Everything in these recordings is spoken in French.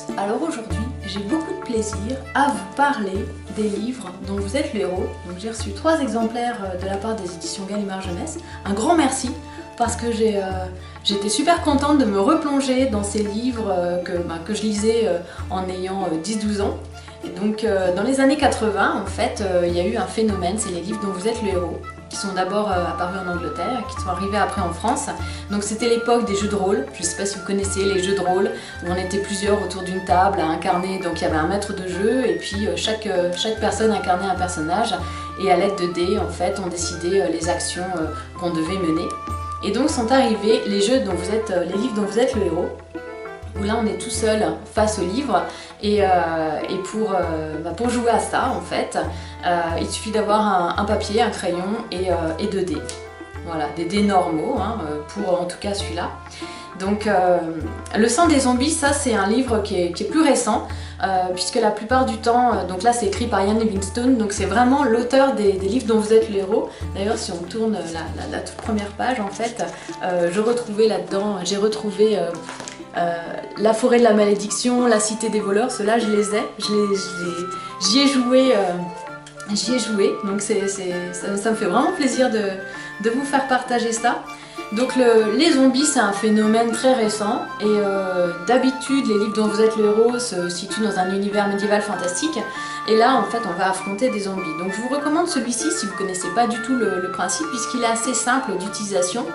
tous. Alors aujourd'hui, j'ai beaucoup de plaisir à vous parler des livres dont vous êtes le héros. Donc j'ai reçu 3 exemplaires de la part des éditions Gallimard Jeunesse. Un grand merci parce que j'étais super contente de me replonger dans ces livres que je lisais en ayant 10-12 ans. Et donc dans les années 80, en fait, il y a eu un phénomène, c'est les livres dont vous êtes le héros, qui sont d'abord apparus en Angleterre, qui sont arrivés après en France. Donc c'était l'époque des jeux de rôle, je ne sais pas si vous connaissez les jeux de rôle, où on était plusieurs autour d'une table à incarner, donc il y avait un maître de jeu, et puis chaque personne incarnait un personnage, et à l'aide de dés, en fait, on décidait les actions qu'on devait mener. Et donc sont arrivés les livres dont vous êtes le héros, où là on est tout seul face au livre, et pour jouer à ça, en fait, il suffit d'avoir un papier, un crayon et 2 dés. Voilà, des dés normaux, pour en tout cas celui-là. Donc Le sang des zombies, ça c'est un livre qui est plus récent, puisque la plupart du temps, donc là c'est écrit par Ian Livingstone, donc c'est vraiment l'auteur des livres dont vous êtes le héros. D'ailleurs si on tourne la toute première page, en fait, j'ai retrouvé La forêt de la malédiction, La cité des voleurs, ceux-là je les ai, j'y ai joué, donc ça me fait vraiment plaisir de vous faire partager ça. Donc les zombies, c'est un phénomène très récent, et d'habitude les livres dont vous êtes le héros se situent dans un univers médiéval fantastique, et là en fait on va affronter des zombies. Donc je vous recommande celui-ci si vous ne connaissez pas du tout le principe, puisqu'il est assez simple d'utilisation.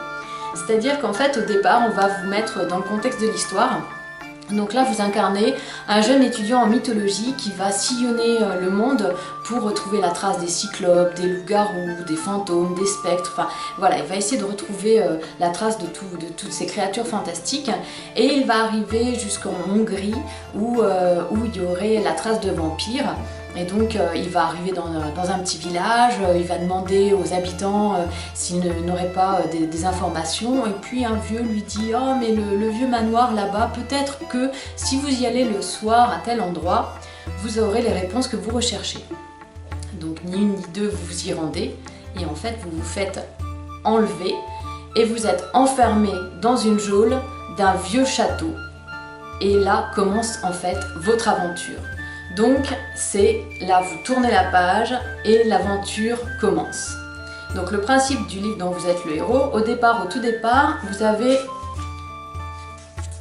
C'est-à-dire qu'en fait, au départ, on va vous mettre dans le contexte de l'histoire. Donc là, vous incarnez un jeune étudiant en mythologie qui va sillonner le monde pour retrouver la trace des cyclopes, des loups-garous, des fantômes, des spectres. Enfin, voilà, il va essayer de retrouver la trace de toutes ces créatures fantastiques. Et il va arriver jusqu'en Hongrie où il y aurait la trace de vampires. Et donc il va arriver dans un petit village, il va demander aux habitants s'ils n'auraient pas des informations, et puis un vieux lui dit « Oh mais le vieux manoir là-bas, peut-être que si vous y allez le soir à tel endroit, vous aurez les réponses que vous recherchez. » Donc ni une ni deux, vous vous y rendez, et en fait vous vous faites enlever, et vous êtes enfermé dans une geôle d'un vieux château. Et là commence en fait votre aventure. Donc c'est là, vous tournez la page et l'aventure commence. Donc le principe du livre dont vous êtes le héros, au tout départ, vous avez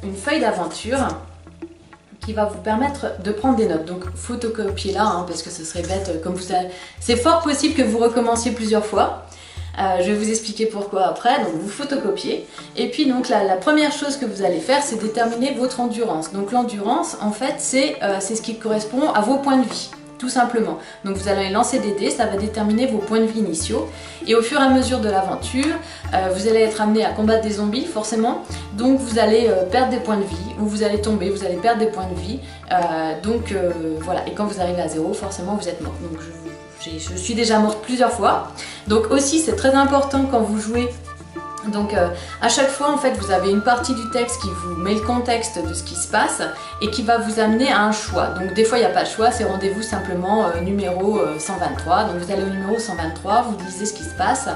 une feuille d'aventure qui va vous permettre de prendre des notes. Donc photocopiez-la, parce que ce serait bête, comme vous savez. C'est fort possible que vous recommenciez plusieurs fois. Je vais vous expliquer pourquoi après. Donc vous photocopiez, et puis donc la première chose que vous allez faire, c'est déterminer votre endurance. Donc l'endurance, en fait, c'est ce qui correspond à vos points de vie, tout simplement. Donc vous allez lancer des dés, ça va déterminer vos points de vie initiaux, et au fur et à mesure de l'aventure, vous allez être amené à combattre des zombies, forcément. Donc vous allez perdre des points de vie, ou vous allez tomber, vous allez perdre des points de vie. Voilà, et quand vous arrivez à 0, forcément vous êtes mort. Donc je suis déjà morte plusieurs fois. Donc aussi c'est très important quand vous jouez. Donc à chaque fois en fait vous avez une partie du texte qui vous met le contexte de ce qui se passe et qui va vous amener à un choix. Donc des fois il n'y a pas de choix, c'est rendez-vous simplement numéro 123. Donc vous allez au numéro 123, vous lisez ce qui se passe,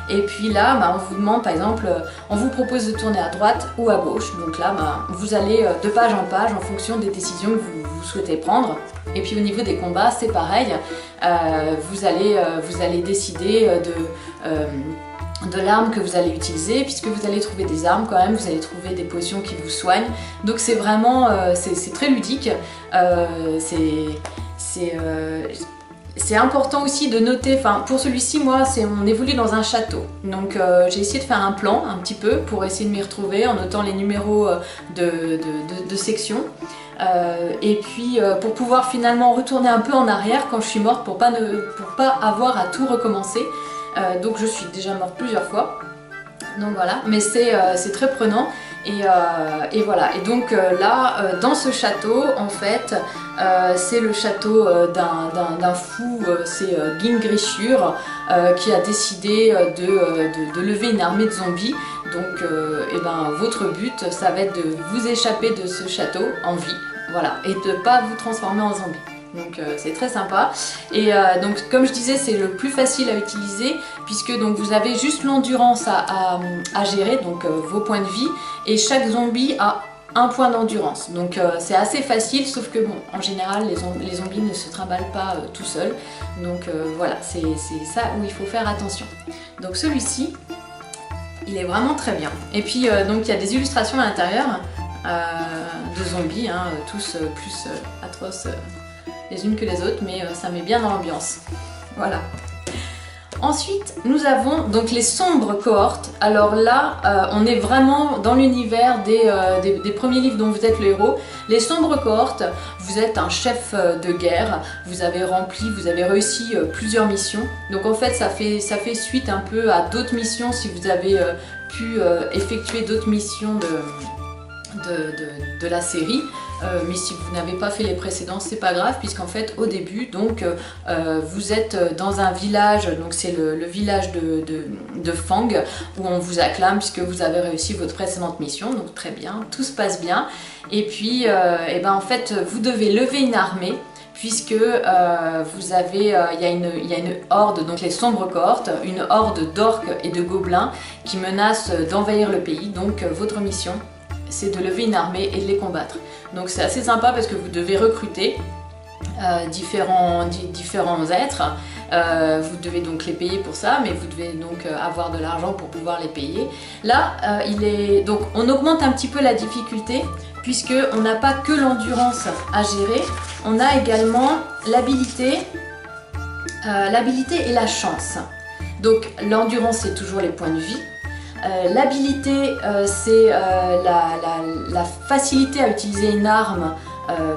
et puis là on vous demande, par exemple, on vous propose de tourner à droite ou à gauche. Donc là vous allez de page en page en fonction des décisions que vous souhaitez prendre. Et puis au niveau des combats c'est pareil, vous allez décider de l'arme que vous allez utiliser, puisque vous allez trouver des armes quand même, vous allez trouver des potions qui vous soignent. Donc c'est vraiment, c'est très ludique. C'est important aussi de noter, pour celui-ci, moi, on évolue dans un château. Donc j'ai essayé de faire un plan un petit peu pour essayer de m'y retrouver en notant les numéros de sections. Et puis pour pouvoir finalement retourner un peu en arrière quand je suis morte, pour pas avoir à tout recommencer. Donc je suis déjà morte plusieurs fois, donc voilà, mais c'est très prenant, et voilà. Et donc là, dans ce château, en fait, c'est le château d'un fou, c'est Gingrichur, qui a décidé de lever une armée de zombies. Donc votre but, ça va être de vous échapper de ce château en vie, voilà, et de ne pas vous transformer en zombie. Donc c'est très sympa, et donc comme je disais, c'est le plus facile à utiliser, puisque donc vous avez juste l'endurance à gérer, donc vos points de vie, et chaque zombie a un point d'endurance. Donc c'est assez facile, sauf que bon, en général les zombies ne se trimballent pas tout seuls. Donc voilà, c'est ça où il faut faire attention. Donc celui-ci, il est vraiment très bien. Et puis donc il y a des illustrations à l'intérieur de zombies, hein, tous plus atroces les unes que les autres, mais ça met bien dans l'ambiance. Voilà. Ensuite, nous avons donc les sombres cohortes. Alors là, on est vraiment dans l'univers des premiers livres dont vous êtes le héros. Les sombres cohortes, vous êtes un chef de guerre, vous avez réussi plusieurs missions. Donc en fait, ça fait suite un peu à d'autres missions si vous avez pu effectuer d'autres missions de la série. Mais si vous n'avez pas fait les précédents, c'est pas grave, puisqu'en fait au début donc vous êtes dans un village, donc c'est le village de Fang, où on vous acclame puisque vous avez réussi votre précédente mission, donc très bien, tout se passe bien. Et puis et ben, en fait vous devez lever une armée, puisque vous avez, il y a une horde, donc les sombres cohortes, une horde d'orques et de gobelins qui menacent d'envahir le pays. Donc votre mission, c'est de lever une armée et de les combattre. Donc c'est assez sympa parce que vous devez recruter différents êtres. Vous devez donc les payer pour ça, mais vous devez donc avoir de l'argent pour pouvoir les payer. Là, donc on augmente un petit peu la difficulté, puisque on n'a pas que l'endurance à gérer, on a également l'habilité et la chance. Donc l'endurance, c'est toujours les points de vie. L'habilité, c'est la facilité à utiliser une arme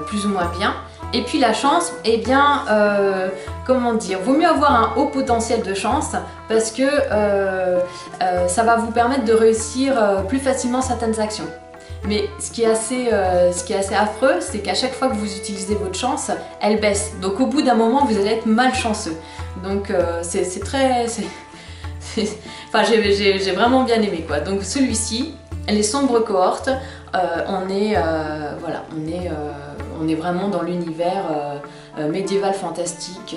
plus ou moins bien. Et puis la chance, eh bien, comment dire, vaut mieux avoir un haut potentiel de chance, parce que ça va vous permettre de réussir plus facilement certaines actions. Mais ce qui est assez affreux, c'est qu'à chaque fois que vous utilisez votre chance, elle baisse. Donc au bout d'un moment, vous allez être malchanceux. Donc c'est très... Enfin, j'ai vraiment bien aimé, quoi. Donc celui-ci, les sombres cohortes, on est vraiment dans l'univers médiéval fantastique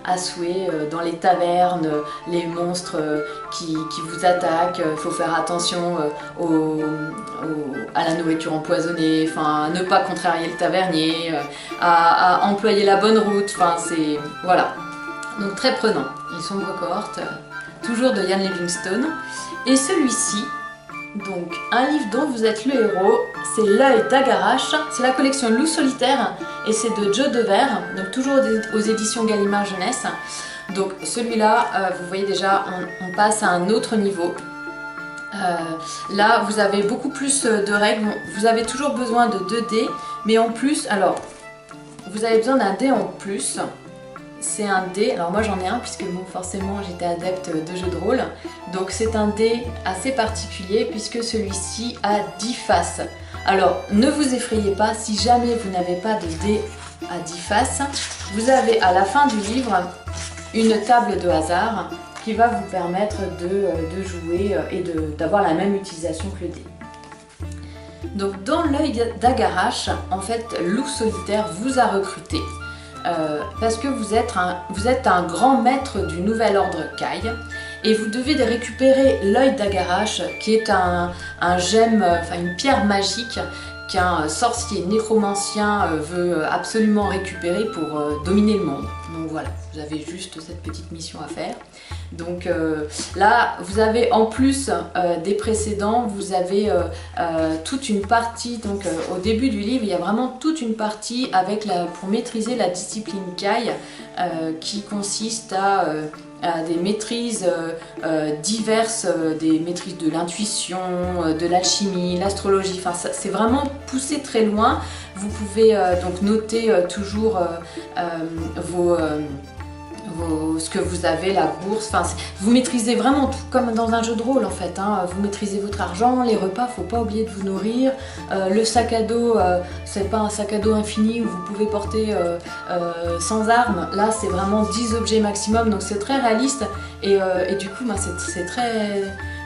à souhait, dans les tavernes, les monstres qui vous attaquent. Il faut faire attention à la nourriture empoisonnée, enfin, ne pas contrarier le tavernier, à employer la bonne route, enfin c'est... voilà. Donc très prenant, les sombres cohortes. Toujours de Ian Livingstone. Et celui-ci, donc un livre dont vous êtes le héros, c'est L'œil d'Agarash. C'est la collection Loup solitaire et c'est de Joe Dever, donc toujours aux éditions Gallimard Jeunesse. Donc celui-là, vous voyez déjà, on passe à un autre niveau. Là, vous avez beaucoup plus de règles. Vous avez toujours besoin de 2 dés, mais en plus, alors, vous avez besoin d'un dé en plus. C'est un dé, alors moi j'en ai un puisque bon, forcément j'étais adepte de jeux de rôle. Donc c'est un dé assez particulier puisque celui-ci a 10 faces. Alors ne vous effrayez pas, si jamais vous n'avez pas de dé à 10 faces, vous avez à la fin du livre une table de hasard qui va vous permettre de jouer et d'avoir la même utilisation que le dé. Donc dans L'œil d'Agarash, en fait Loup solitaire vous a recruté. Parce que vous êtes un grand maître du nouvel ordre Kai et vous devez récupérer l'œil d'Agarash, qui est un gemme, enfin une pierre magique qu'un sorcier nécromancien veut absolument récupérer pour dominer le monde. Donc voilà, vous avez juste cette petite mission à faire. Donc là, vous avez en plus des précédents, vous avez toute une partie, donc au début du livre, il y a vraiment toute une partie pour maîtriser la discipline Kai qui consiste à des maîtrises diverses, des maîtrises de l'intuition, de l'alchimie, l'astrologie, enfin c'est vraiment poussé très loin. Vous pouvez donc noter toujours ce que vous avez, la bourse, enfin, vous maîtrisez vraiment tout comme dans un jeu de rôle en fait, hein. Vous maîtrisez votre argent, les repas, faut pas oublier de vous nourrir, le sac à dos, c'est pas un sac à dos infini où vous pouvez porter sans armes, là c'est vraiment 10 objets maximum, donc c'est très réaliste et du coup c'est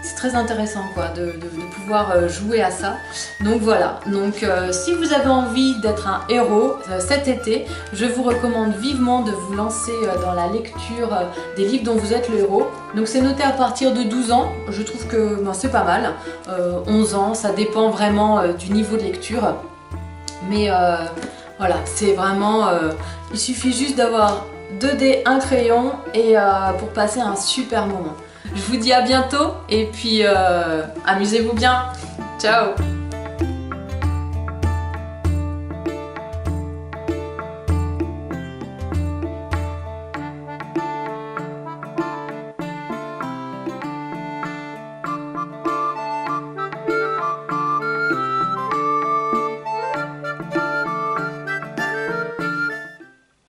c'est très intéressant quoi, de pouvoir jouer à ça. Donc voilà, donc si vous avez envie d'être un héros cet été, je vous recommande vivement de vous lancer dans la lecture des livres dont vous êtes le héros. Donc c'est noté à partir de 12 ans, je trouve que ben, c'est pas mal. 11 ans, ça dépend vraiment du niveau de lecture. Mais voilà, c'est vraiment... il suffit juste d'avoir 2 dés, un crayon et pour passer un super moment. Je vous dis à bientôt et puis amusez-vous bien. Ciao!